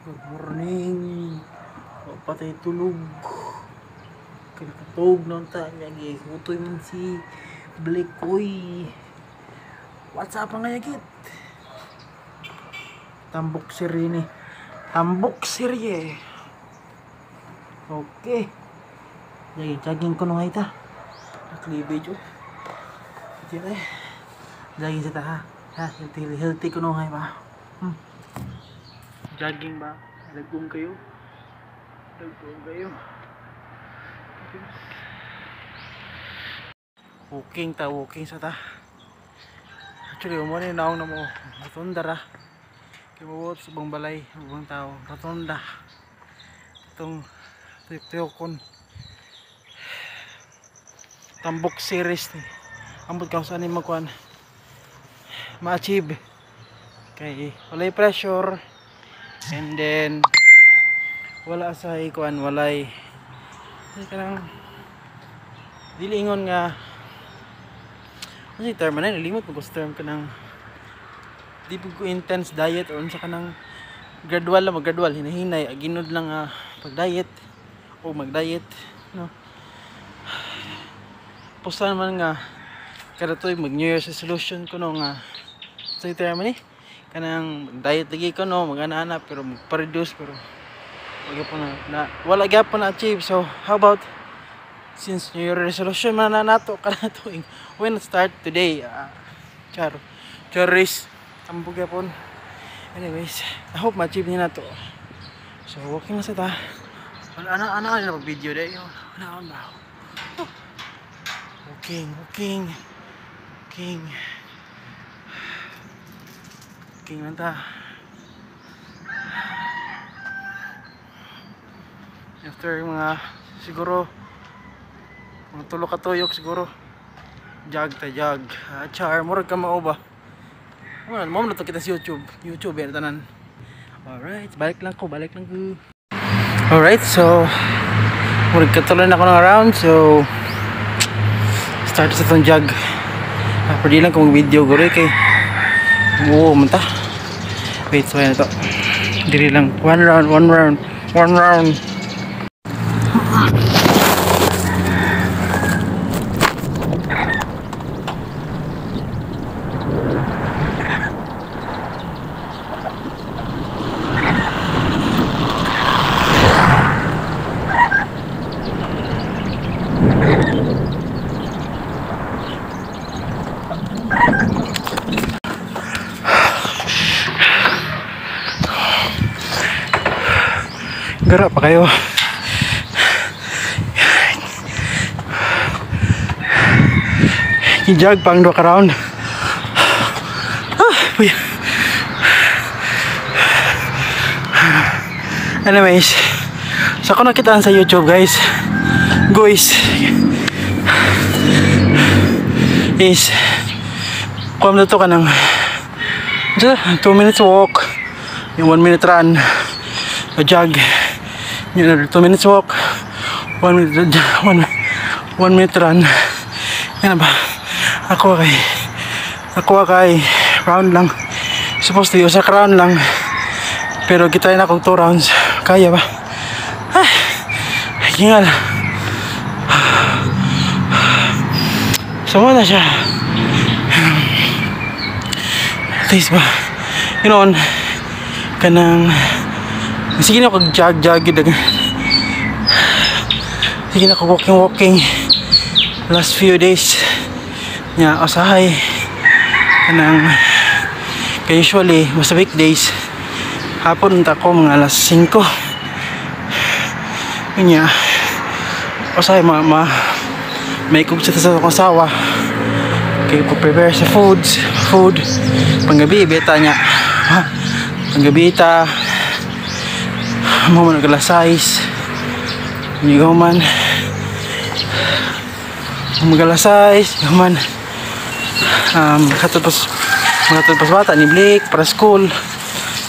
Good morning. O patay tulog. Kinakatog ng tanya. Hutoy man si Blikoy. What's up ang ngayagit? Tambok siri ni. Tambok siri. Okay. Jadi jogging ko nung ita. Cleavage oh. Ito na eh. Jogging sa ta ha. Ha, healthy ko nung ba. Jogging ba? Lagong kayo. Walking sa ta. Actually, umuni naong na mo. Rotonda ra. Kibuot sa bang balay. Ubang tao. Rotonda. Itong tuyokon. Tambok series ni. Ambot ka saan ni magkuhan. Ma-achieve. Kay walay pressure. And then wala sa ikuan, walay kanang dilingon nga ano si term na nalimot ko sa term kanang di ko intense diet o unsa kanang gradual lang mag-gradual hinahinay ginod lang pag-diet o mag-diet no pusan man nga kada toy mag New Year's resolution ko no nga sa term ni kanang diet lagi ko no mag-ana pero mag-reduce pero wala gyapon na achieve. So how about since New Year resolution man na nato kana tuig when start today charis tambog gyapon. Anyways, I hope ma-achieve niya nato. So walking na sa ta. Ana na video day yo. Ana ba. Walking man ta. After mga siguro mga tulo ka tuyok siguro jog char murag ka mao ba mo na to kita sa YouTube yan tanan. Alright, balik lang ko alright, so murag katuloy na ako ng around so start sa tong jog pwede lang kung video guro kay manta wait so yan ito diri lang one round gara pa kayo i-jog pang 2 round anyways so kung nakitaan sa YouTube guys is kung na to ka ng 2 minutes walk yung 1 minute run o jog yung 2 minutes walk 1 minute run yan ba ako kay round lang supposed to use a round lang pero kita na kong 2 rounds kaya ba hingal sama na siya at least ba you know kanang sige na ako jog sige na ako walking last few days nga usahay kanang usually basta weekdays hapon unta ko mga alas 5 kanya usahay may kugsa sa akong asawa kaya ko prepare sa food panggabi beta niya panggabi ta mo man nagalasais niyo man magalasais man katapos bata ni Blake para school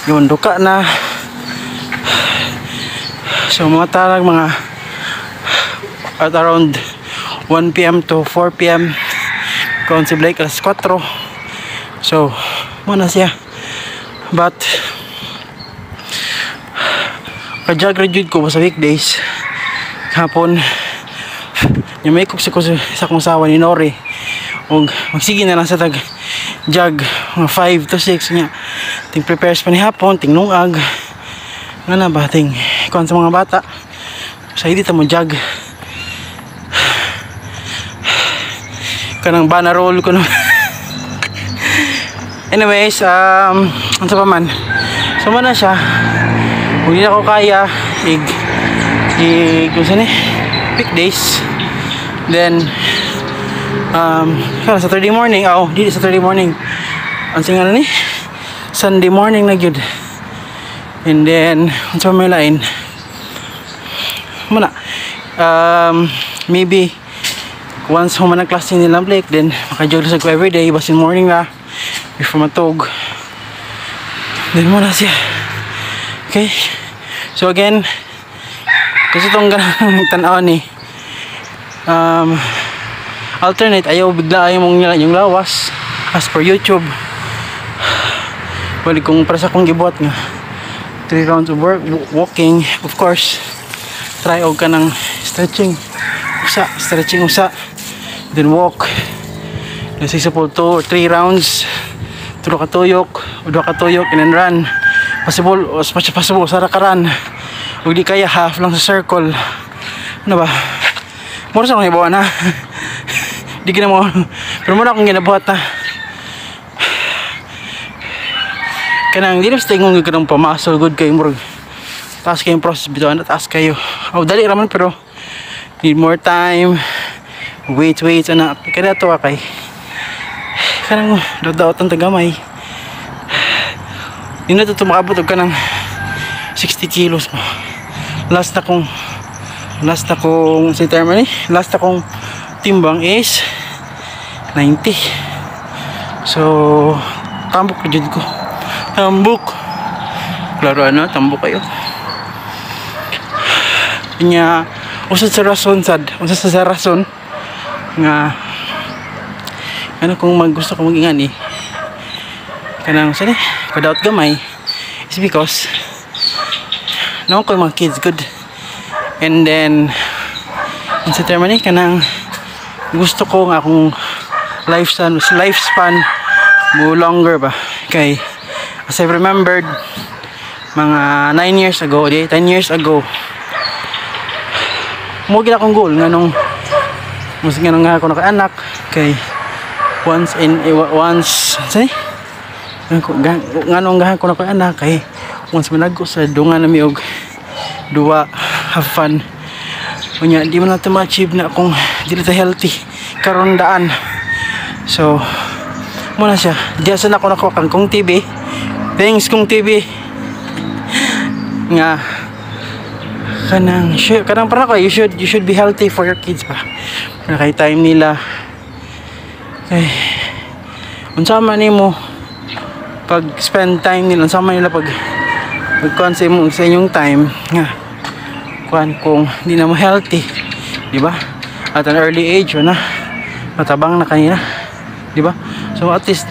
yun duka na so mga tarag mga at around 1 PM to 4 PM kung si Blake alas 4 so muna siya but maka-jog rejud ko sa weekdays hapon. Yung may cook ko sa kong sawa ni Nori og magsige na lang sa tag jog mga 5 to 6 nya ting prepares pa ni hapon ting lungag nga na ba ting kuan sa mga bata sa hindi ta mo jog kanang banana roll ko no. Anyways ano pa man so man na siya kung hindi na ko kaya kung saan weekdays then Saturday morning di Saturday morning ang singa ni Sunday morning na gyud. And then unsa may lain muna maybe once human ang klase nilang Blake then maka-jog sa ko everyday basin morning na before matog then muna siya. Okay, so again kasi itong ganang tanaw ni alternate ayaw bigla ayaw mong yung lawas as per YouTube. Balik kung para sa akong gibuhat nga 3 rounds of walking, of course try og ka ng stretching usa then walk let's say suppose 2 or 3 rounds 3 ka tuyok o 2 ka tuyok and then run possible as much as possible sa rakaran ug di kaya half lang sa circle ano ba mura sa akong ibawa na di ka na mo pero mura akong ginabuhat na kanang di na sa tingong ka ng pamasol good kayo mura taas kayong process bitaw na taas kayo dali raman pero need more time wait anak kaya to kay kanang dadaot ang tagamay hindi na ito makabot ka ng 60 kilos mo last na kong sa term last na kong timbang is 90 so tambok na dyan ko tambok klaro tambok kayo kanya usad sa rason sa rason nga kung gusto ko mag-ingan kanang saan padaot gamay is because naman ko mga kids good and then sa term kanang gusto ko nga akong lifespan mo longer ba kay as I remembered mga 9 years ago 10 years ago mo gina akong goal nga nung nga ako naka-anak kay once sani nga nung gahan ko naka-anak kay once managko sa dunga na mi og duwa have fun unya di man nato ma-achieve na akong dili ta healthy karon daan so muna siya diya sa nako nakuha kong TV thanks kong TV nga kanang para ko you should be healthy for your kids pa na kay time nila kay unsa man nimo pag spend time nila unsa man nila pag sa inyong time nga kung hindi na mo healthy di ba at an early age na matabang na kanina di ba so at least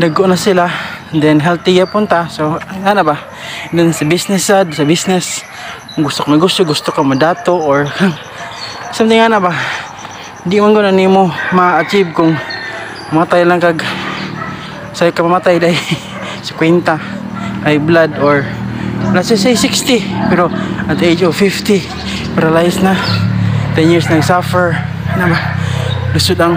naggo na sila then healthy ya punta so ano ba then sa business gusto ko madato or something ano ba hindi man guna nimo ma-achieve kung matay lang kag say ka mamatay dahil 50 high blood or let's say 60 pero at the age of 50 paralyzed na 10 years nang suffer ano ba lisod ang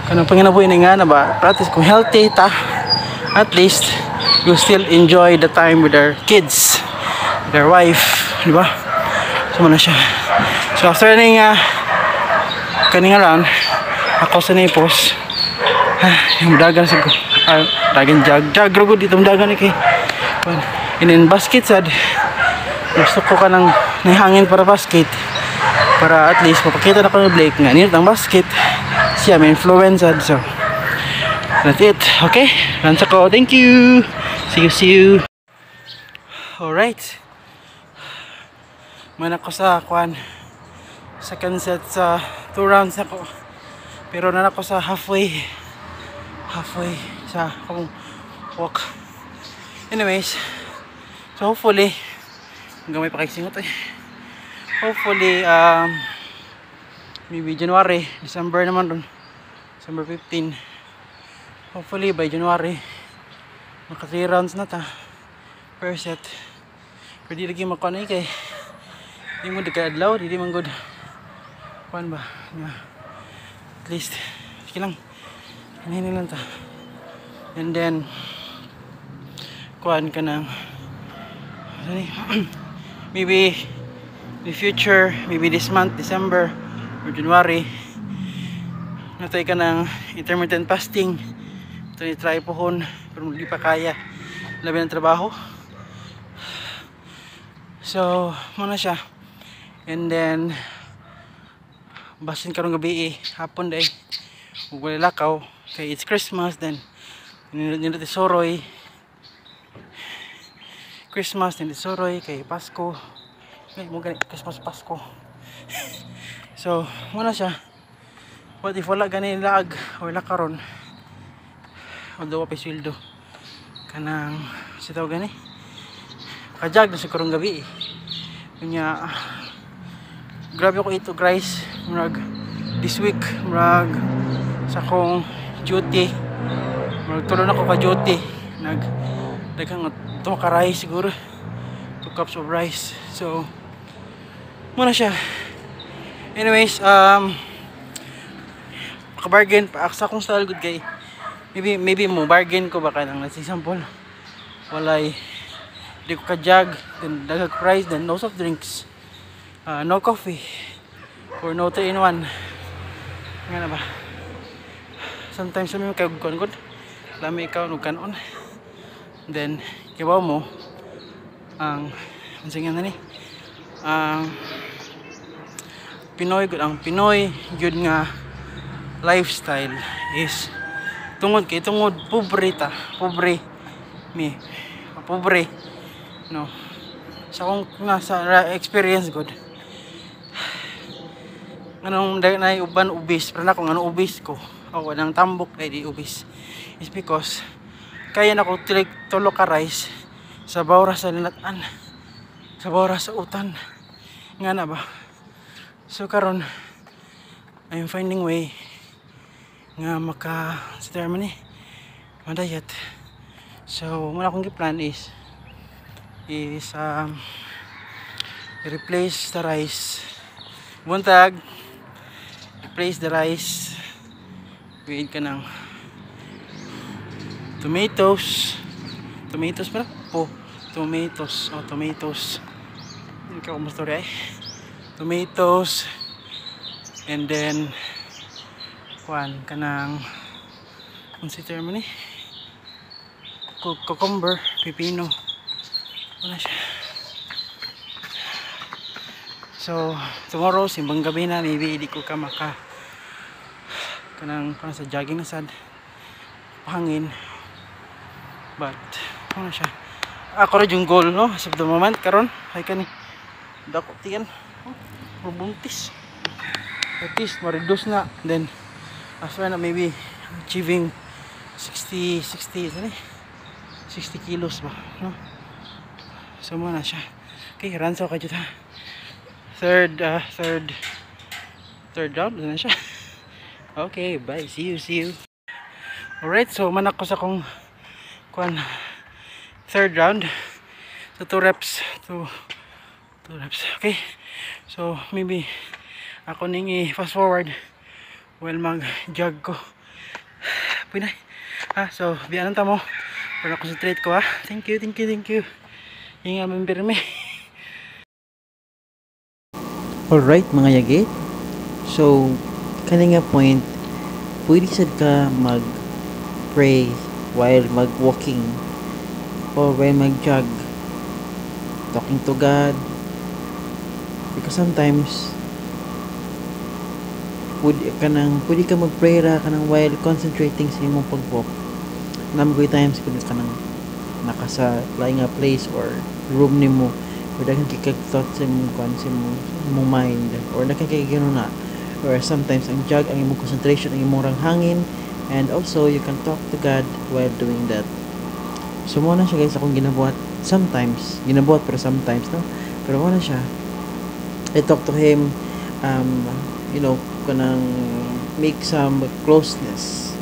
kanang panginabuhi na nga na ba practice kung healthy ta at least you still enjoy the time with their kids their wife di ba so muna siya so after kaning around ako sa Naples yung dagan sa ko dagan jag rugod dito dagan kay in basket sad gusto ko ka ng hangin para basket para at least mapakita na ko ni Blake nga nito ang basket siya may influence so that's it okay lansa ko thank you see you alright man ako sa second set sa 2 rounds ako pero na ako sa halfway sa akong walk anyways So hopefully, gamay pa kay singot eh. Hopefully, maybe January, December naman ron. December 15. Hopefully by January, maka 3 rounds na ta per set. Pero di lagi makuha kay di mo dikadlaw, di man good. Kuan ba? Yeah. At least, sige lang. Kanina lang ta. And then, kuan ka ng maybe in the future, maybe this month, December or January, natay ka ng intermittent fasting. Ito ni-try pohon, pero hindi pa kaya. Labi ng trabaho. So, muna siya. And then, basin karong gabi hapon day. Ug wala lakaw. Kay it's Christmas, then, nindot isoroy. Christmas, nindot isoroy. Kay Pasko. Kay mo gani Christmas, Pasko. So, muna siya. What if wala gani lag o wala karon? Although pa sweldo kanang sitaw gani kajag na sa karong gabi kanya grabe ako ito guys murag this week murag sa akong duty murag tulo na ko ka duty daghang ka rice siguro 2 cups of rice so muna siya anyways makabargain pa sa akong style good kay maybe mo bargain ko baka nang let's example walay di ko ka-jug then dagag price then no soft drinks no coffee or no 3-in-1 nga na ba sometimes may kagkon lami ikaw nung kanon then kibaw mo ang ansingan na ni Pinoy good ang Pinoy good nga lifestyle is tungod pobre no sa akong nasa experience good anong na uban ubis pero na kung ano ubis ko o nang tambok ay di ubis is because kaya na ko tulo ka rice sa bawra sa linatan sa bawra sa utan nga na ba so karon I'm finding way nga maka sa term ni madayat so muna akong plan is replace the rice buntag replace the rice with ka ng tomatoes pala po tomatoes hindi ka kumustori ay tomatoes and then kuan kanang unsi term ni cucumber pipino wala siya so tomorrow simbang gabi na maybe di ko ka maka kanang sa jogging na sad pahangin but ano siya ako rin yung goal no as of the moment karon ay kani dako tiyan buntis at least ma-reduce na then after na maybe achieving 60 kilos ba no so muna siya okay ransaw ka dyan ha third round na siya okay bye see you alright so manak ko sa kong kuan third round so 2 reps okay so maybe ako ning fast forward while mag jog ko pinay so biyanan ta mo para concentrate ko ha thank you hinga membirme alright mga yagi so kaninga point pwede sad ka mag pray while mag walking or while mag jog talking to God because sometimes pwede ka mag-pray ra kanang while concentrating sa imong pag-walk. Number of times pwede ka nang nakasa lying a place or room nimo pwede kang kikag-thought sa imong mind or nakakigano na or sometimes ang jog ang imong concentration ang imong ranghangin and also you can talk to God while doing that So mo na siya guys akong ginabuhat sometimes, ginabuhat pero sometimes no. Pero mo na siya. I talk to him, you know, kanang make some closeness.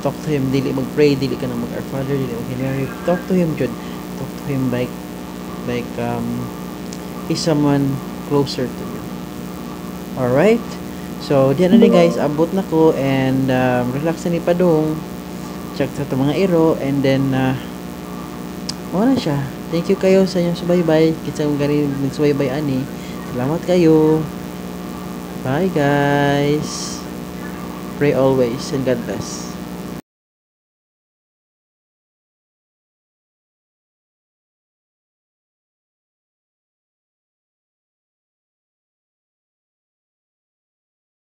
Talk to him, dili mag-pray, dili ka nang mag-Our Father, dili mag-Hilary. Talk to him, Jud. Talk to him like he's someone closer to you. Alright? So, diyan na ni guys, abot na ko and relax na ni Padong. Check sa ito mga iro and then wala siya. Thank you kayo sa inyong subaybay. Kitsang ganin nagsubaybay ani. Salamat kayo. Bye guys. Pray always and God bless.